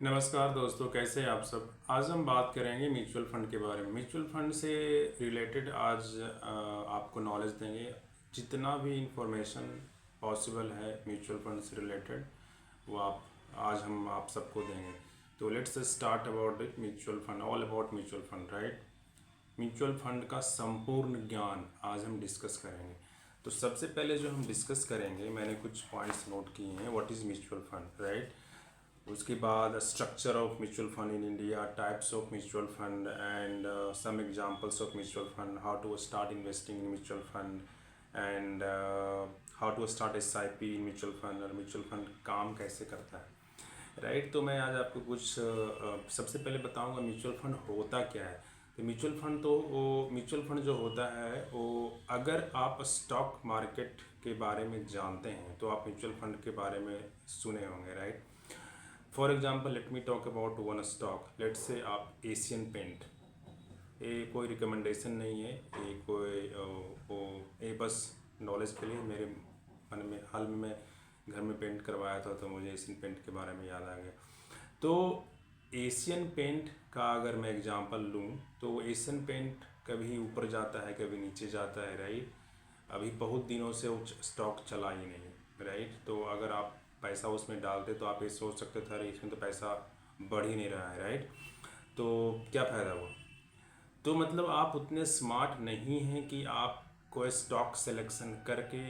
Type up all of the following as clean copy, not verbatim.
नमस्कार दोस्तों, कैसे हैं आप सब। आज हम बात करेंगे म्यूचुअल फंड के बारे में। म्यूचुअल फंड से रिलेटेड आज आपको नॉलेज देंगे। जितना भी इंफॉर्मेशन पॉसिबल है म्यूचुअल फंड से रिलेटेड वो आप आज हम आप सबको देंगे। तो let's start about it. Mutual fund, all about mutual fund, right. Mutual fund का संपूर्ण ज्ञान आज हम डिस्कस करेंगे। तो सबसे पहले जो हम डिस्कस करेंगे, मैंने कुछ पॉइंट्स नोट किए हैं। What is mutual fund, right. उसके बाद structure of mutual fund in India, types of mutual fund and some examples of mutual fund, how to start investing in mutual fund and how to start SIP in mutual fund, और mutual fund काम कैसे करता है, right. तो मैं आज आपको कुछ सबसे पहले बताऊंगा म्यूचुअल फंड होता क्या है। तो म्यूचुअल फंड तो वो म्यूचुअल फंड जो होता है वो, अगर आप स्टॉक मार्केट के बारे में जानते हैं तो आप म्यूचुअल फंड के बारे में सुने होंगे, right. For example let me talk about one stock. Let say आप एशियन पेंट, ये कोई रिकमेंडेशन नहीं है, ये कोई वो ये बस नॉलेज के लिए मेरे मन में हाल में मैं घर में पेंट करवाया था तो मुझे एशियन पेंट के बारे में याद आ गया। तो एशियन पेंट का अगर मैं एग्जांपल लूँ तो एशियन पेंट कभी ऊपर जाता है कभी नीचे जाता है, राइट। अभी बहुत दिनों से वो स्टॉक चला ही नहीं, राइट। तो अगर आप पैसा उसमें डालते तो आप ये सोच सकते थे अरे इसमें तो पैसा बढ़ ही नहीं रहा है, राइट। तो क्या फ़ायदा हुआ। तो मतलब आप उतने स्मार्ट नहीं हैं कि आप कोई स्टॉक सिलेक्शन करके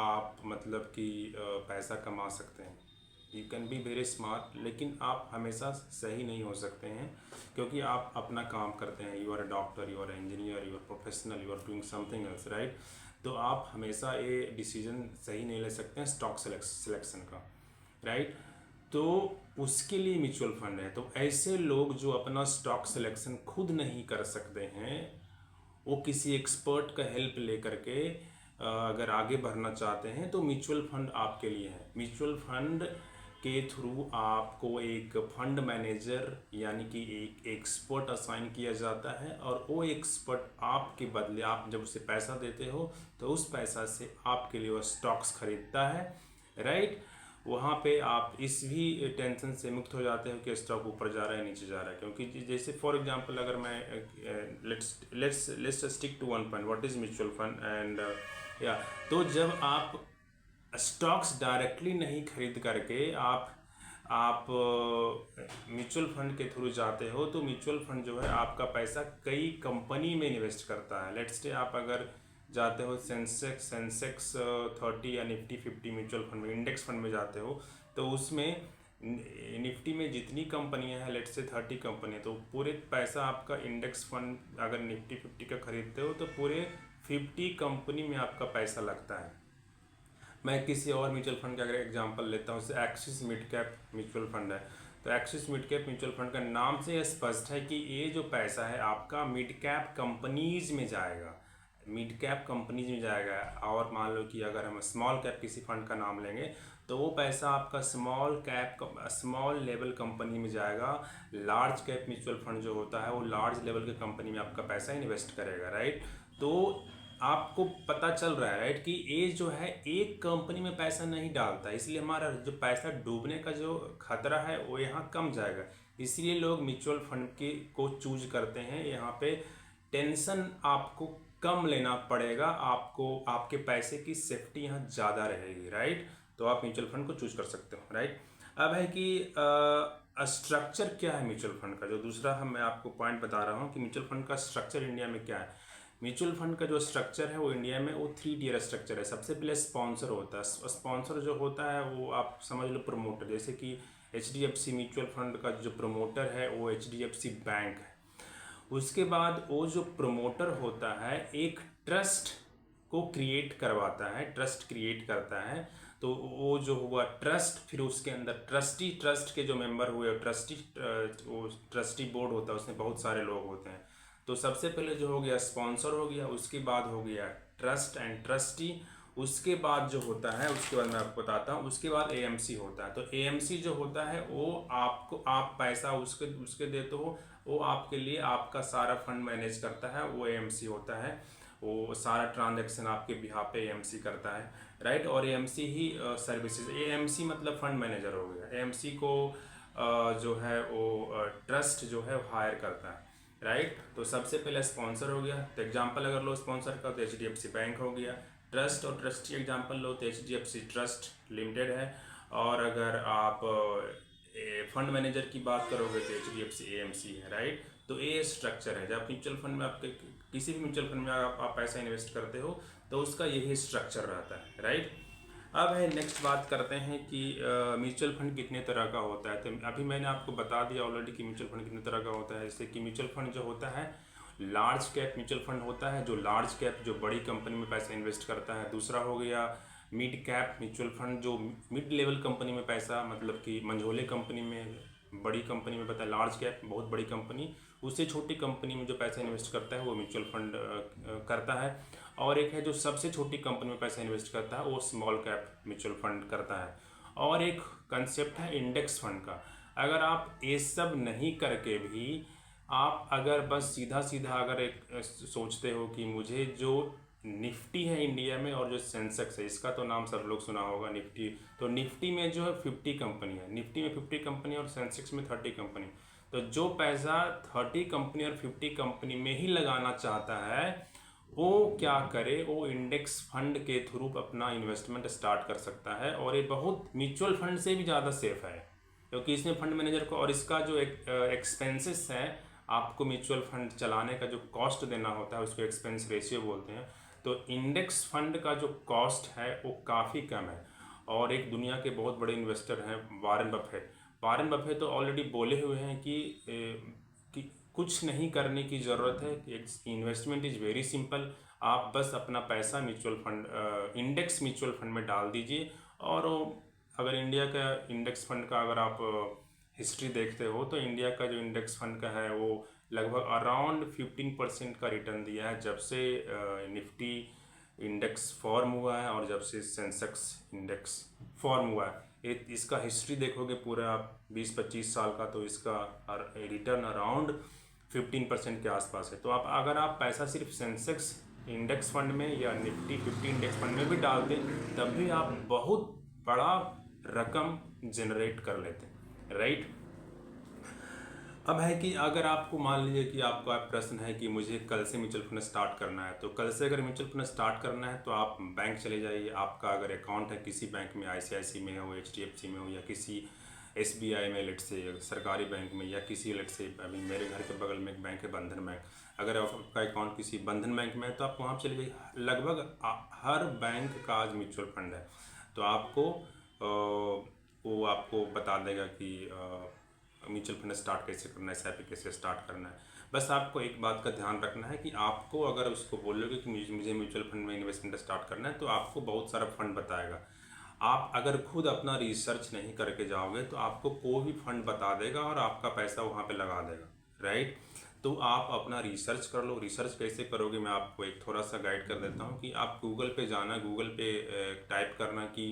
आप मतलब कि पैसा कमा सकते हैं। You can be very smart, लेकिन आप हमेशा सही नहीं हो सकते हैं क्योंकि आप अपना काम करते हैं। You are a doctor, you are engineer, you are professional, you are doing something else, right. तो आप हमेशा ये डिसीजन सही नहीं ले सकते हैं स्टॉक सिलेक्शन का, राइट। तो उसके लिए म्यूचुअल फंड है। तो ऐसे लोग जो अपना स्टॉक सिलेक्शन खुद नहीं कर सकते हैं, वो किसी एक्सपर्ट का हेल्प लेकर के अगर आगे बढ़ना चाहते हैं तो म्यूचुअल फंड आपके लिए है। म्यूचुअल फंड के थ्रू आपको एक फंड मैनेजर यानी कि एक एक्सपर्ट असाइन किया जाता है, और वो एक्सपर्ट आपके बदले, आप जब उसे पैसा देते हो तो उस पैसा से आपके लिए वो स्टॉक्स खरीदता है, राइट। वहाँ पे आप इस भी टेंशन से मुक्त हो जाते हो कि स्टॉक ऊपर जा रहा है नीचे जा रहा है। क्योंकि जैसे फॉर एग्जांपल अगर मैं let's stick to one point, what is mutual fund and या। तो जब आप स्टॉक्स डायरेक्टली नहीं खरीद करके आप म्यूचुअल फंड के थ्रू जाते हो तो म्यूचुअल फंड जो है आपका पैसा कई कंपनी में इन्वेस्ट करता है। लेट्स से आप अगर जाते हो सेंसेक्स 30 या निफ्टी 50 म्यूचुअल फंड में, इंडेक्स फंड में जाते हो तो उसमें निफ्टी में जितनी कंपनियां हैं, लेट्स से 30 कंपनी, तो पूरे पैसा आपका इंडेक्स फंड अगर निफ्टी 50 का खरीदते हो तो पूरे 50 कंपनी में आपका पैसा लगता है। मैं किसी और म्यूचुअल फंड का अगर एग्जांपल लेता हूँ, जैसे axis mid cap mutual fund है। तो axis mid cap mutual fund का नाम से यह स्पष्ट है कि ये जो पैसा है आपका मिड कैप कंपनीज में जाएगा, मिड कैप कंपनीज में जाएगा। और मान लो कि अगर हम स्मॉल कैप किसी फंड का नाम लेंगे तो वो पैसा आपका स्मॉल लेवल कंपनी में जाएगा। लार्ज कैप म्यूचुअल फंड जो होता है वो लार्ज लेवल के कंपनी में आपका पैसा इन्वेस्ट करेगा, राइट। तो आपको पता चल रहा है, राइट, कि ये जो है एक कंपनी में पैसा नहीं डालता, इसलिए हमारा जो पैसा डूबने का जो खतरा है वो यहाँ कम जाएगा। इसलिए लोग म्यूचुअल फंड के को चूज करते हैं। यहाँ पे टेंशन आपको कम लेना पड़ेगा, आपको आपके पैसे की सेफ्टी यहाँ ज़्यादा रहेगी, राइट। तो आप म्यूचुअल फंड को चूज कर सकते हो, राइट। अब है कि स्ट्रक्चर क्या है म्यूचुअल फंड का, जो दूसरा मैं आपको पॉइंट बता रहा हूँ कि म्यूचुअल फंड का स्ट्रक्चर इंडिया में क्या है। म्यूचुअल फंड का जो स्ट्रक्चर है वो इंडिया में वो 3 टियर स्ट्रक्चर है। सबसे पहले स्पॉन्सर होता है। स्पॉन्सर जो होता है वो आप समझ लो प्रमोटर, जैसे कि HDFC म्यूचुअल फंड का जो प्रमोटर है वो HDFC बैंक है। उसके बाद वो जो प्रमोटर होता है एक ट्रस्ट को क्रिएट करवाता है, ट्रस्ट क्रिएट करता है। तो वो जो हुआ ट्रस्ट, फिर उसके अंदर ट्रस्ट के जो मेंबर हुए, वो ट्रस्टी बोर्ड होता है, उसमें बहुत सारे लोग होते हैं। तो सबसे पहले जो हो गया स्पॉन्सर हो गया, उसके बाद हो गया ट्रस्ट एंड ट्रस्टी, उसके बाद जो होता है, उसके बाद मैं आपको बताता हूँ, उसके बाद AMC होता है। तो AMC जो होता है वो आपको, आप पैसा उसके देते हो, वो आपके लिए आपका सारा फंड मैनेज करता है, वो AMC होता है। वो सारा ट्रांजैक्शन आपके बिहाफ पे AMC करता है, राइट। और AMC ही सर्विसेज, AMC मतलब फंड मैनेजर हो गया। AMC को जो है वो ट्रस्ट जो है हायर करता है, राइट। तो सबसे पहले स्पॉन्सर हो गया, तो एग्जांपल अगर लो स्पॉन्सर का तो HDFC बैंक हो गया। ट्रस्ट और ट्रस्टी एग्जांपल लो तो HDFC ट्रस्ट लिमिटेड है। और अगर आप फंड मैनेजर की बात करोगे तो HDFC AMC है, राइट। तो ये स्ट्रक्चर है। जब म्यूचुअल फंड में आपके किसी भी म्यूचुअल फंड में आप पैसा इन्वेस्ट करते हो तो उसका यही स्ट्रक्चर रहता है, राइट। अब है नेक्स्ट बात करते हैं कि म्यूचुअल फंड कितने तरह का होता है। तो अभी मैंने आपको बता दिया ऑलरेडी कि म्यूचुअल फंड कितने तरह का होता है। जैसे कि म्यूचुअल फंड जो होता है लार्ज कैप म्यूचुअल फंड होता है, जो लार्ज कैप जो बड़ी कंपनी में पैसा इन्वेस्ट करता है। दूसरा हो गया मिड कैप म्यूचुअल फंड, जो मिड लेवल कंपनी में पैसा, मतलब कि मंझोले कंपनी में, बड़ी कंपनी में पता है लार्ज कैप बहुत बड़ी कंपनी, उससे छोटी कंपनी में जो पैसा इन्वेस्ट करता है वो म्यूचुअल फंड करता है। और एक है जो सबसे छोटी कंपनी में पैसा इन्वेस्ट करता है वो स्मॉल कैप म्यूचुअल फंड करता है। और एक कंसेप्ट है इंडेक्स फंड का। अगर आप ये सब नहीं करके भी आप अगर बस सीधा सीधा अगर एक सोचते हो कि मुझे जो निफ्टी है इंडिया में और जो सेंसेक्स है, इसका तो नाम सब लोग सुना होगा निफ्टी। तो निफ्टी में जो है 50 कंपनी है, निफ्टी में 50 कंपनी और सेंसेक्स में 30 कंपनी। तो जो पैसा 30 कंपनी और 50 कंपनी में ही लगाना चाहता है वो क्या करे, वो इंडेक्स फंड के थ्रू अपना इन्वेस्टमेंट स्टार्ट कर सकता है। और ये बहुत म्यूचुअल फंड से भी ज़्यादा सेफ है, क्योंकि इसमें फंड मैनेजर को और इसका जो एक्सपेंसेस है, आपको म्यूचुअल फंड चलाने का जो कॉस्ट देना होता है उसको एक्सपेंस रेशियो बोलते हैं। तो इंडेक्स फंड का जो कॉस्ट है वो काफ़ी कम है। और एक दुनिया के बहुत बड़े इन्वेस्टर हैं वारेन बफेट। वारेन बफेट तो ऑलरेडी बोले हुए हैं कि कुछ नहीं करने की ज़रूरत है, इन्वेस्टमेंट इज़ वेरी सिंपल। आप बस अपना पैसा mutual fund index mutual fund में डाल दीजिए। और अगर इंडिया का इंडेक्स फंड का अगर आप हिस्ट्री देखते हो तो इंडिया का जो इंडेक्स फंड का है वो लगभग अराउंड 15% का रिटर्न दिया है जब से निफ्टी इंडेक्स फॉर्म हुआ है और जब से सेंसेक्स इंडेक्स फॉर्म हुआ है। इसका हिस्ट्री देखोगे पूरा 20-25 साल का, तो इसका रिटर्न अराउंड 15% के आसपास है। तो आप अगर आप पैसा सिर्फ सेंसेक्स इंडेक्स फंड में या निफ्टी 50 इंडेक्स फंड में भी डाल दें तब भी आप बहुत बड़ा रकम जनरेट कर लेते हैं, राइट। अब है कि अगर आपको मान लीजिए कि आपका प्रश्न है कि मुझे कल से म्यूचुअल फंड स्टार्ट करना है, तो कल से अगर म्यूचुअल फंड स्टार्ट करना है तो आप बैंक चले जाइए। आपका अगर अकाउंट है किसी बैंक में, ICICI में हो, HDFC में हो या किसी SBI में, लेट से सरकारी बैंक में, या किसी लेट से अभी मेरे घर के बगल में एक बैंक है बंधन बैंक। अगर आपका अकाउंट किसी बंधन बैंक में है तो आप वहाँ चले जाइए। लगभग हर बैंक का आज म्यूचुअल फंड है। तो आपको वो आपको बता देगा कि म्यूचुअल फंड स्टार्ट कैसे करना है, SIP कैसे स्टार्ट करना है। बस आपको एक बात का ध्यान रखना है कि आपको अगर उसको बोलोगे कि मुझे म्यूचुअल फंड में इन्वेस्टमेंट स्टार्ट करना है तो आपको बहुत सारा फंड बताएगा। आप अगर खुद अपना रिसर्च नहीं करके जाओगे तो आपको कोई भी फंड बता देगा और आपका पैसा वहाँ पे लगा देगा, राइट। तो आप अपना रिसर्च कर लो। रिसर्च कैसे करोगे मैं आपको एक थोड़ा सा गाइड कर देता हूँ कि आप गूगल पे जाना, गूगल पे टाइप करना कि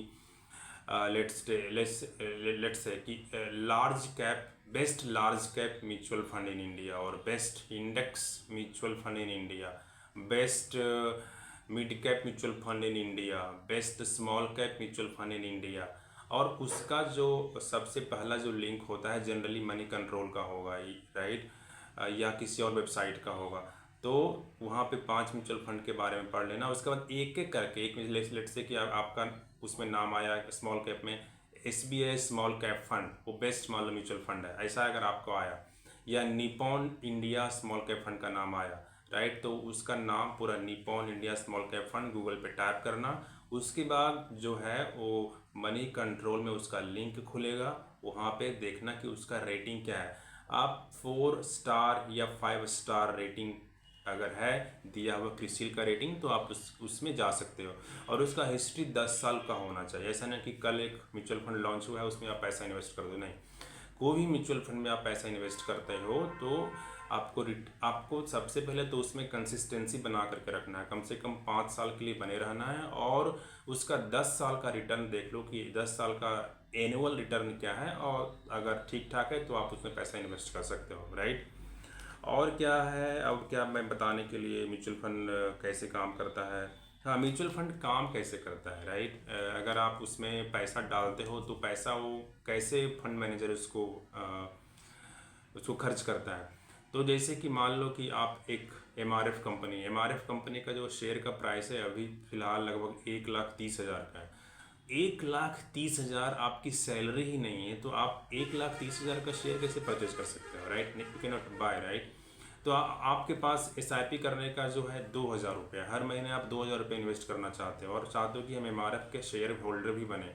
लेट्स से कि large cap best large cap mutual fund in India, और best index mutual fund in India, best mid cap mutual fund in India, best small cap mutual fund in India. और उसका जो सबसे पहला जो link होता है जनरली मनी कंट्रोल का होगा, राइट, या किसी और वेबसाइट का होगा। तो वहाँ पे 5 म्यूचुअल फंड के बारे में पढ़ लेना। उसके बाद एक एक करके एक लेट से कि आपका उसमें नाम आया स्मॉल कैप में SBI स्मॉल कैप फंड, वो बेस्ट स्मॉल म्यूचुअल फंड है, ऐसा अगर आपको आया, या Nippon India small cap fund का नाम आया, राइट, तो उसका नाम पूरा Nippon India small cap fund Google पे टाइप करना। उसके बाद जो है वो मनी कंट्रोल में उसका लिंक खुलेगा, वहाँ पे देखना कि उसका रेटिंग क्या है। आप 4 स्टार या 5 स्टार रेटिंग अगर है दिया हुआ क्रिसिल का रेटिंग तो आप उसमें जा सकते हो। और उसका हिस्ट्री 10 साल का होना चाहिए। ऐसा नहीं कि कल एक म्यूचुअल फंड लॉन्च हुआ है उसमें आप पैसा इन्वेस्ट कर दो, नहीं। कोई भी म्यूचुअल फंड में आप पैसा इन्वेस्ट करते हो तो आपको सबसे पहले तो उसमें कंसिस्टेंसी बना करके रखना है, कम से कम 5 साल के लिए बने रहना है। और उसका 10 साल का रिटर्न देख लो कि 10 साल का एनुअल रिटर्न क्या है, और अगर ठीक ठाक है तो आप उसमें पैसा इन्वेस्ट कर सकते हो, राइट। और क्या है, अब क्या मैं बताने के लिए म्यूचुअल फंड कैसे काम करता है। हाँ, म्यूचुअल फंड काम कैसे करता है, राइट? अगर आप उसमें पैसा डालते हो तो पैसा वो कैसे फंड मैनेजर उसको खर्च करता है। तो जैसे कि मान लो कि आप एक एमआरएफ कंपनी का जो शेयर का प्राइस है अभी फ़िलहाल लगभग 1,30,000 का है। 1,30,000 आपकी सैलरी ही नहीं है, तो आप 1,30,000 का शेयर कैसे परचेज कर सकते हो, right? You can not buy, right? तो आपके पास एसआईपी करने का जो है 2,000 रुपये, हर महीने आप 2,000 रुपये इन्वेस्ट करना चाहते हो और चाहते हो कि हम एमआरएफ के शेयर होल्डर भी बने,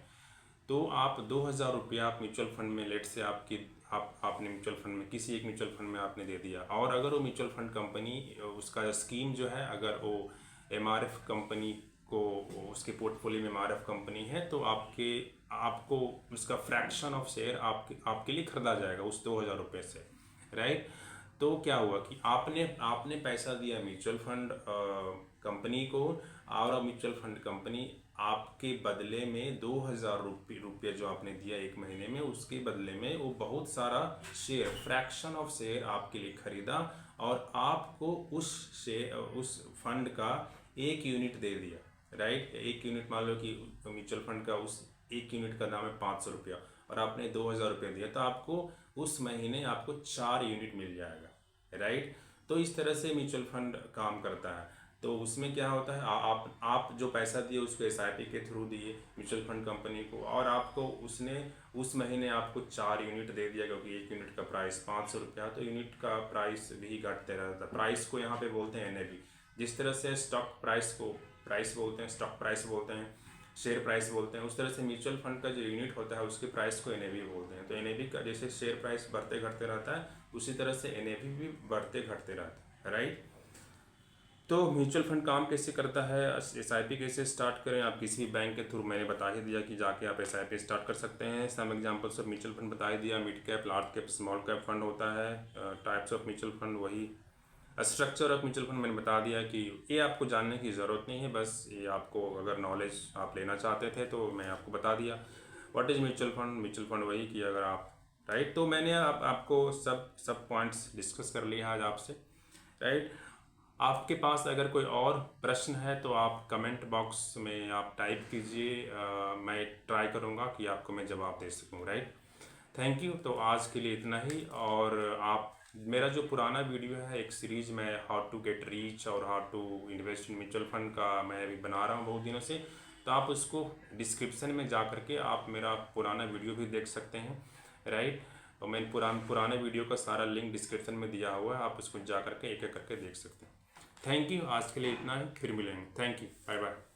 तो आप 2,000 रुपया आप म्यूचुअल फंड में, लेट से आपने म्यूचुअल फंड में किसी एक म्यूचुअल फंड में आपने दे दिया, और अगर वो म्यूचुअल फंड कंपनी उसका स्कीम जो है, अगर वो एमआरएफ कंपनी को, उसके पोर्टफोलियो में एमआरएफ कंपनी है, तो आपको उसका फ्रैक्शन ऑफ शेयर आपके लिए खरीदा जाएगा उस 2,000 रुपये से, राइट? तो क्या हुआ कि आपने पैसा दिया म्यूचुअल फंड कंपनी को, और म्यूचुअल फंड कंपनी आपके बदले में 2,000 रुपये जो आपने दिया एक महीने में, उसके बदले में वो बहुत सारा शेयर, फ्रैक्शन ऑफ शेयर आपके लिए खरीदा, और आपको उस फंड का 1 यूनिट दे दिया, राइट? 1 यूनिट, मान लो कि म्यूचुअल फंड का उस 1 यूनिट का दाम है 500 रुपया, और आपने 2,000 रुपये दिया, तो आपको उस महीने आपको 4 यूनिट मिल जाएगा, राइट? तो इस तरह से म्यूचुअल फंड काम करता है। तो उसमें क्या होता है, आप जो पैसा दिए उसको एसआईपी के थ्रू दिए म्यूचुअल फंड कंपनी को, और आपको उसने उस महीने आपको 4 यूनिट दे दिया, क्योंकि 1 यूनिट का प्राइस 500 रुपया, तो यूनिट का प्राइस भी घटते रहता है। प्राइस को यहाँ पे बोलते हैं एनएवी। जिस तरह से स्टॉक प्राइस को प्राइस बोलते हैं, स्टॉक प्राइस बोलते हैं, शेयर प्राइस बोलते हैं, उस तरह से म्यूचुअल फंड का जो यूनिट होता है उसके प्राइस को एनएवी बोलते हैं। तो एनएवी का जैसे शेयर प्राइस बढ़ते घटते रहता है, उसी तरह से एनएवी भी बढ़ते घटते रहता है, राइट? तो म्यूचुअल फंड काम कैसे करता है, एसआईपी कैसे स्टार्ट करें, आप किसी बैंक के थ्रू, मैंने बता ही दिया कि जाके आप एसआईपी स्टार्ट कर सकते हैं। Some examples of mutual fund बता ही दिया, mid cap, large cap, small cap fund होता है। टाइप्स ऑफ म्यूचुअल फंड, वही स्ट्रक्चर ऑफ म्यूचुअल फंड मैंने बता दिया कि ये आपको जानने की ज़रूरत नहीं है, बस ये आपको अगर नॉलेज आप लेना चाहते थे तो मैं आपको बता दिया। What is mutual fund? Mutual fund वही कि अगर आप, राइट? तो मैंने आपको सब पॉइंट्स डिस्कस कर लिया आज आपसे, राइट? आपके पास अगर कोई और प्रश्न है तो आप कमेंट बॉक्स में आप टाइप कीजिए, मैं ट्राई करूँगा कि आपको मैं जवाब दे सकूँ, राइट? Thank you. तो आज के लिए इतना ही। और आप, मेरा जो पुराना वीडियो है, एक सीरीज में हाउ टू गेट रीच और how to invest in mutual fund का मैं अभी बना रहा हूँ बहुत दिनों से, तो आप उसको डिस्क्रिप्शन में जा करके आप मेरा पुराना वीडियो भी देख सकते हैं, राइट? और मैंने पुराने वीडियो का सारा लिंक डिस्क्रिप्शन में दिया हुआ है, आप उसको जा करके एक एक करके देख सकते हैं। Thank you. आज के लिए इतना ही, फिर मिलेंगे। Thank you, bye bye.